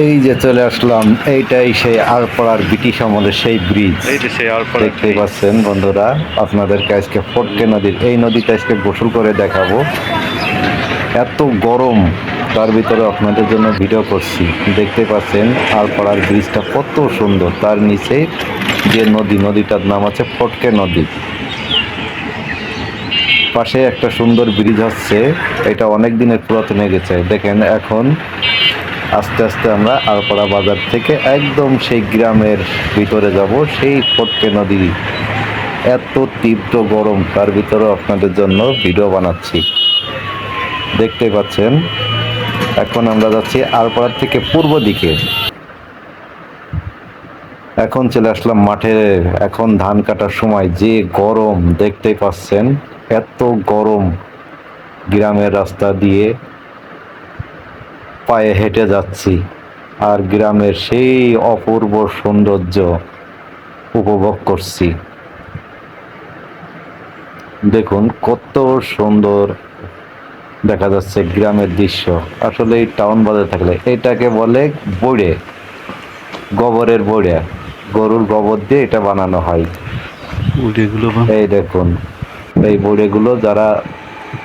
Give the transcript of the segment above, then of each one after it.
এই যে চলে আসলাম, এইটাই সেই আরপাড়ার ব্রিটিশ আমলের সেই ব্রিজ। এই যে সেই আরপাড়ার দেখতেই ব্রিজ। পাচ্ছেন বন্ধুরা, আপনাদেরকে আজকে ফটকে নদীর এই নদীতে আজকে গোসল করে দেখাবো। এত গরম, তার ভিতরে আপনাদের জন্য ভিডিও করছি। দেখতে পাচ্ছেন আরপাড়ার ব্রিজটা কত সুন্দর, তার নিচে যে নদীটার নাম আছে ফটকে নদী। পাশে একটা সুন্দর ব্রিজ হচ্ছে, এটা অনেক দিনের পুরাতন হয়ে গেছে। দেখেন এখন আস্তে আস্তে আমরা আরপাড়া বাজার থেকে একদম সেই গ্রামের ভিতরে যাব, সেই ফটকে নদী। এত তীব্র গরম, তার ভিতরেও আপনাদের জন্য ভিডিও বানাচ্ছি। দেখতে পাচ্ছেন এখন আমরা যাচ্ছি আরপাড়া থেকে পূর্ব দিকে। এখন চলে আসলাম মাঠে, এখন ধান কাটার সময়। যে গরম দেখতেই পাচ্ছেন, এত গরম। গ্রামের রাস্তা দিয়ে পায়ে হেঁটে যাচ্ছি আর গ্রামের সেই অপূর্ব সৌন্দর্য উপভোগ করছি। দেখুন কত সুন্দর দেখা যাচ্ছে গ্রামের দৃশ্য। আসলে এই টাউন বাজারে থাকলে এটাকে বলে বড়ে, গোবরের বড়ে। গরুর গোবর দিয়ে এটা বানানো হয়। এই দেখুন এই বড়েগুলো যারা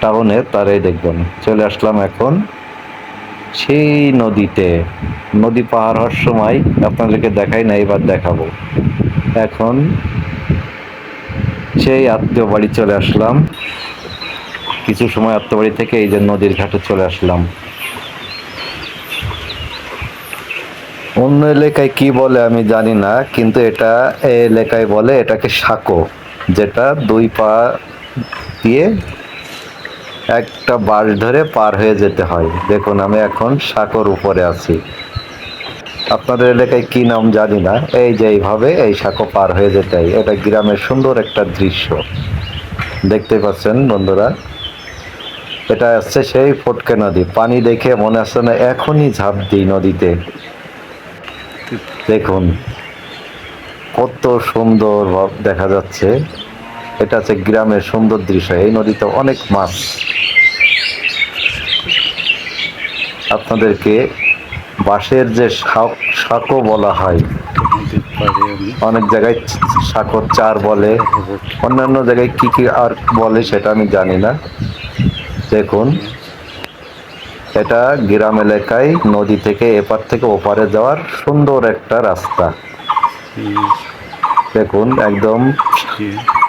টাউনে, তারাই দেখবেন। চলে আসলাম এখন সেই নদীতে। নদী পার হওয়ার সময় আপনাদেরকে দেখাই না, এবার দেখাবো। এখন সেই আত্মীয় বাড়ি চলে আসলাম। কিছু সময় আত্মীয় বাড়ি থেকে এই যে নদীর ঘাটে চলে আসলাম। অন্য এলাকায় কি বলে আমি জানি না, কিন্তু এটা এই এলাকায় বলে এটাকে সাঁকো, যেটা দুই পা দিয়ে একটা বাঁশ ধরে পার হয়ে যেতে হয়। দেখুন আমি এখন সাঁকোর উপরে আছি। আপনাদের এলাকায় কি নাম জানি না। এই যে এইভাবে এই সাঁকো পার হয়ে যেতে হয়। এটা গ্রামের সুন্দর একটা দৃশ্য দেখতে পাচ্ছেন বন্ধুরা। এটা আসছে সেই ফটকে নদী। পানি দেখে মনে আসছে না এখনই ঝাঁপ দিই নদীতে। দেখুন কত সুন্দর দেখা যাচ্ছে। এটা হচ্ছে গ্রামের সুন্দর দৃশ্য। এই নদীতে অনেক মাছ। আপনাদেরকে বাঁশের যে সাঁকো বলা হয়, অনেক জায়গায় সাঁকোর চার বলে, অন্যান্য জায়গায় কি কি আর বলে সেটা আমি জানি না। দেখুন এটা গ্রাম এলাকায় নদী থেকে এপার থেকে ওপারে যাওয়ার সুন্দর একটা রাস্তা। দেখুন একদম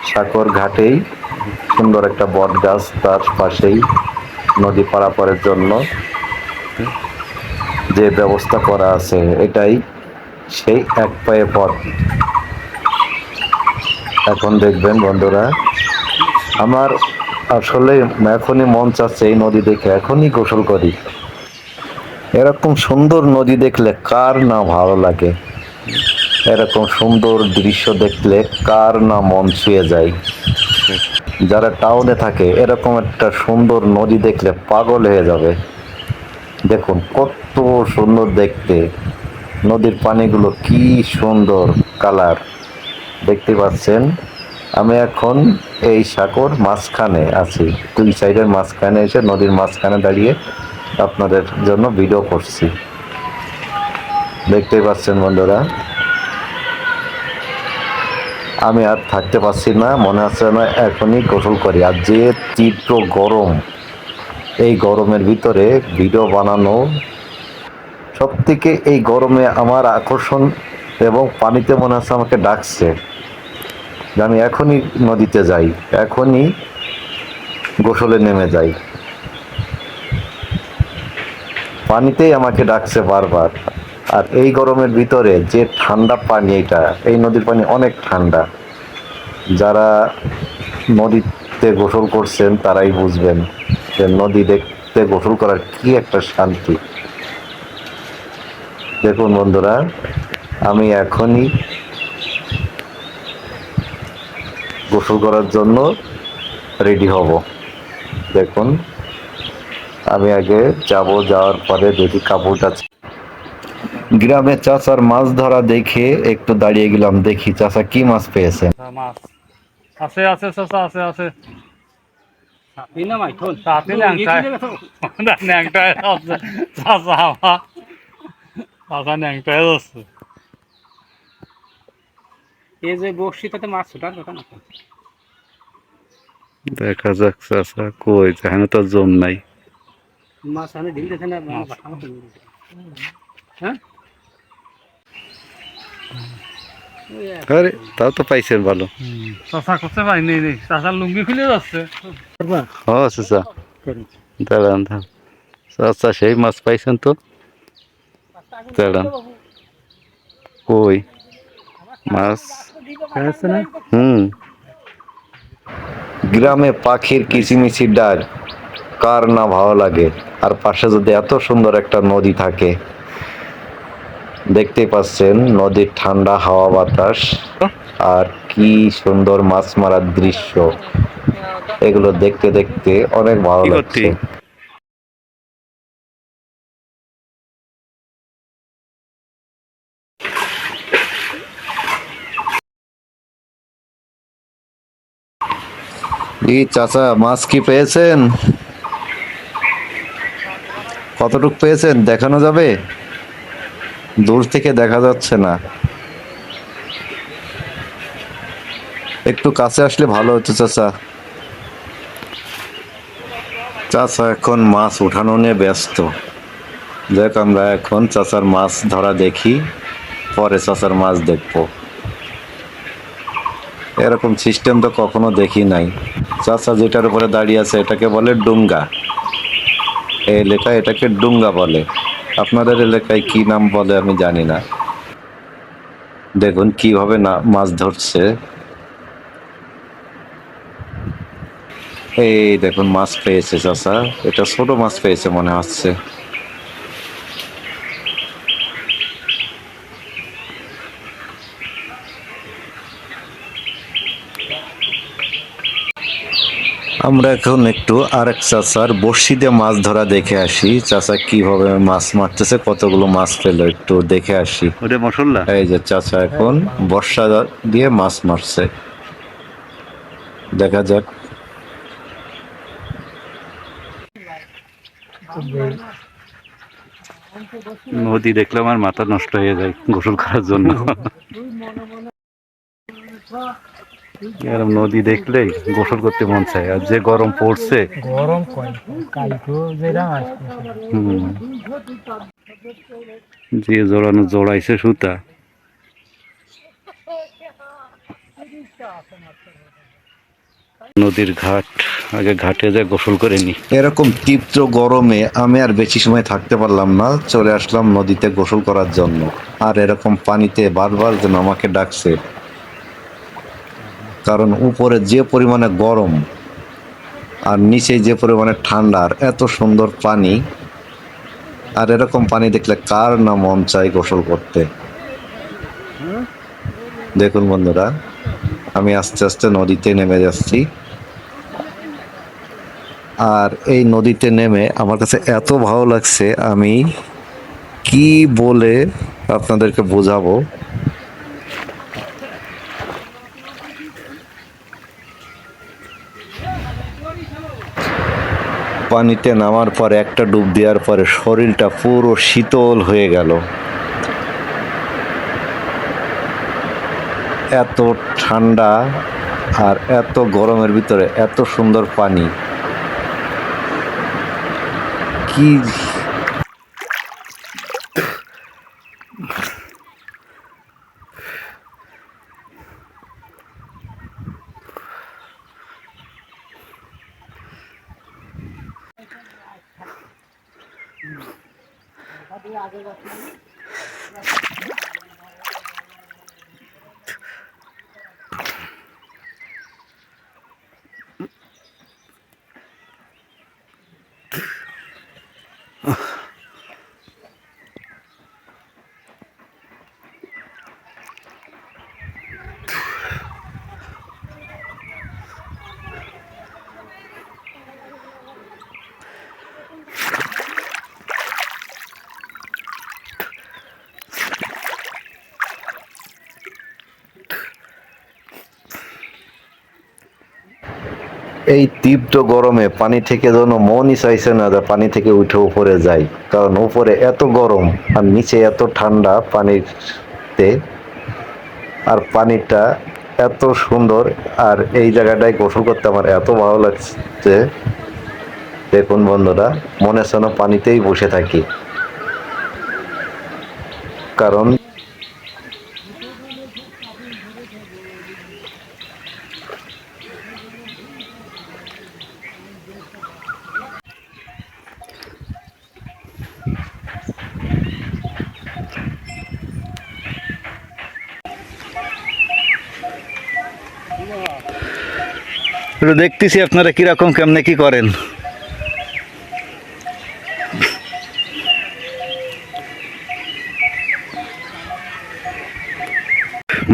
সাঁকোর ঘাটেই সুন্দর একটা বট গাছ, তার পাশেই নদী পারাপারের জন্য যে ব্যবস্থা করা আছে, এটাই সেই এক পায়ে পথ। এখন দেখবেন বন্ধুরা, আমার আসলে এখনই মন চাচ্ছে এই নদী দেখে এখনই গোসল করি। এরকম সুন্দর নদী দেখলে কার না ভালো লাগে? এরকম সুন্দর দৃশ্য দেখলে কার না মন ছুঁয়ে যায়? যারা টাউনে থাকে এরকম একটা সুন্দর নদী দেখলে পাগল হয়ে যাবে। দেখুন কত সুন্দর দেখতে, নদীর পানিগুলো কি সুন্দর কালার দেখতে পাচ্ছেন। আমি এখন এই সাঁকোর মাঝখানে আছি, দুই সাইডের মাঝখানে এসে নদীর মাঝখানে দাঁড়িয়ে আপনাদের জন্য ভিডিও করছি। দেখতেই পাচ্ছেন বন্ধুরা, আমি আর থাকতে পারছি না, মনে হচ্ছে না এখনই গোসল করি। আর যে তীব্র গরম, এই গরমের ভিতরে ভিডিও বানানো সব থেকে, এই গরমে আমার আকর্ষণ এবং পানিতে মনে হচ্ছে আমাকে ডাকছে যে আমি এখনই নদীতে যাই, এখনই গোসলে নেমে যাই। পানিতেই আমাকে ডাকছে বারবার। আর এই গরমের ভিতরে যে ঠান্ডা পানি, এটা এই নদীর পানি অনেক ঠান্ডা। যারা নদীতে গোসল করছেন তারাই বুঝবেন যে নদী দেখতে গোসল করার কি একটা শান্তি। দেখুন বন্ধুরা, আমি এখনই গোসল করার জন্য রেডি হব। দেখুন আমি আগে যাওয়ার পরে দেখি কাপড়টা। গ্রামে চাচার মাছ ধরা দেখে একটু দাঁড়িয়ে গেলাম, দেখি চাচা কি মাছ পেয়েছেন। মাছ আছে, আছে চাচা, আছে আছে। পাকা ন্যাংটায় যাচ্ছে। এই যে বড়শিটাতে মাছ ছোটার কথা না। দেখা যাক চাচা কই এখানে তো জম নাই। মাছ আমি ঢিল দিতে না মাছ। আমার হ্যাঁ ওই এক। আরে তাও তো পাইছেন ভালো। চাচা করতে পারি নেই চাচার লুঙ্গি খুলে যাচ্ছে। ও চাচা দাঁড়ান দাঁড়ান। চাচা সেই মাছ পাইছেন তো? দাঁড়ান কই মাছ? হুম। গ্রামে পাখির কিচিমিচি ডাক কার না ভালো লাগে, আর পাশে যদি এত সুন্দর একটা নদী থাকে। দেখতেই পাচ্ছেন নদীর ঠান্ডা হাওয়া বাতাস, আর কি সুন্দর মাছ মারার দৃশ্য। এগুলো দেখতে দেখতে অনেক ভালো কি লাগছে। করতি? এই চাচা মাছ কি পেয়েছেন? কতটুক পেয়েছেন দেখানো যাবে? দূর থেকে দেখা যাচ্ছে না, একটু কাছে আসলে ভালো হতো চাচা। চাচা এখন মাছ উঠানো নিয়ে ব্যস্ত। দেখ আমরা এখন চাচার মাছ ধরা দেখি, পরে চাচার মাছ দেখবো। এরকম সিস্টেম তো কখনো দেখি নাই। চাচা যেটার উপরে দাঁড়িয়ে আছে এটাকে বলে ডুঙ্গা। এই এলাকায় এটাকে ডুঙ্গা বলে, আপনাদের এলাকায় কি নাম বলে আমি জানি না। দেখুন কিভাবে না মাছ ধরছে। এই দেখুন মাছ পেয়েছে চাচা, এটা ছোট মাছ পেয়েছে মনে হচ্ছে। আমরা এখন একটু আরেক চাচার বড়শি দিয়ে মাছ ধরা দেখে আসি। চাচা কিভাবে মাছ মারতেছে, কতগুলো মাছ পেলো একটু দেখে আসি। ওটা মশলা? এই যে চাচা এখন বর্ষা দিয়ে মাছ মারছে, দেখা যাক। নদী দেখলে আমার মাথা নষ্ট হয়ে যায় গোসল করার জন্য। এরকম নদী দেখলেই গোসল করতে মন চায়, আর যে গরম পড়ছে। গরম কয় কালকেও যেটা আসছে হুম। যে জড়ানো জড়াইছে সুতা। নদীর ঘাট, আগে ঘাটে যে গোসল করে নি। এরকম তীব্র গরমে আমি আর বেশি সময় থাকতে পারলাম না, চলে আসলাম নদীতে গোসল করার জন্য। আর এরকম পানিতে বারবার যেন আমাকে ডাকছে, কারণ উপরে যে পরিমাণে গরম আর নিচে যে পরিমাণে ঠান্ডা, আর এত সুন্দর পানি। আর এরকম পানি দেখলে কার না মন চায় গোসল করতে। দেখুন বন্ধুরা, আমি আস্তে আস্তে নদীতে নেমে যাচ্ছি। আর এই নদীতে নেমে আমার কাছে এত ভালো লাগছে, আমি কি বলে আপনাদেরকে বোঝাবো। পানিতে নামার পরে একটা ডুব দেওয়ার পরে শরীরটা পুরো শীতল হয়ে গেল। এত ঠান্ডা আর এত গরমের ভিতরে এত সুন্দর পানি, কি এই তীব্র গরমে পানি থেকে যেন মনই চাইছে না যে পানি থেকে উঠে উপরে যাই, কারণ উপরে এত গরম আর নিচে এত ঠান্ডা পানিতে, আর পানিটা এত সুন্দর। আর এই জায়গাটায় গোসল করতে আমার এত ভালো লাগছে, দেখুন বন্ধুরা, মনে হচ্ছে যেন পানিতেই বসে থাকি। কারণ একটু দেখতেছি আপনারা কিরকম কেমনে কি করেন।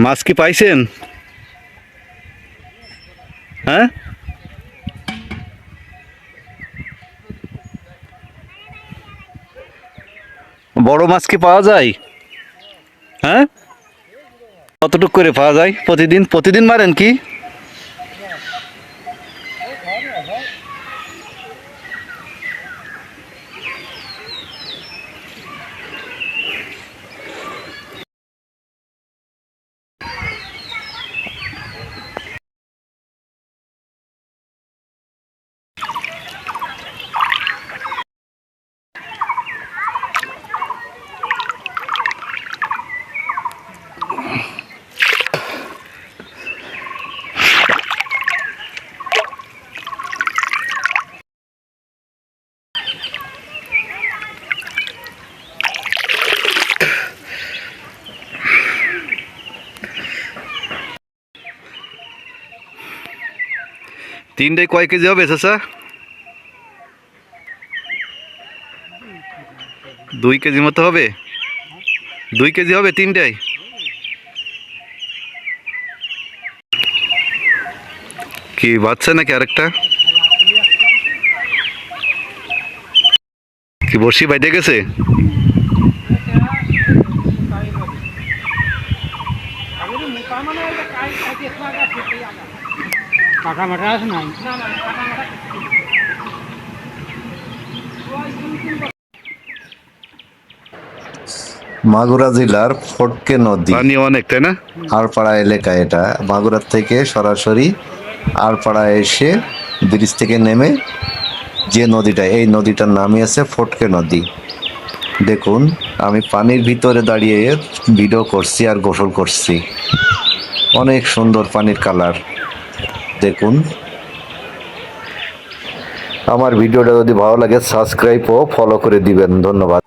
মাছ কি পাইছেন? হ্যাঁ, বড় মাছ কি পাওয়া যায়? হ্যাঁ, কতটুক করে পাওয়া যায় প্রতিদিন? প্রতিদিন মারেন কি? তিনটায় কয় কেজি হবে চাচা? 2 কেজি মতো হবে। 2 কেজি হবে তিনটায়? কি বাচ্চা নাকি আরেকটা? কি বড়শি বাইতে গেছে? কাটা মাটা আছে নাই? মাগুরা জেলার ফটকে নদী পানি অনেক, তাই না? আড়পাড়া এলাকা, এটা মাগুরার থেকে সরাসরি আড়পাড়া এসে ব্রিজ থেকে নেমে যে নদীটা, এই নদীটার নামই আছে ফটকে নদী। দেখুন, আমি পানির ভিতরে দাঁড়িয়ে ভিডিও করছি আর গোসল করছি। অনেক সুন্দর পানির কালার দেখুন। আমার ভিডিওটা যদি ভালো লাগে সাবস্ক্রাইব ও ফলো করে দিবেন। ধন্যবাদ।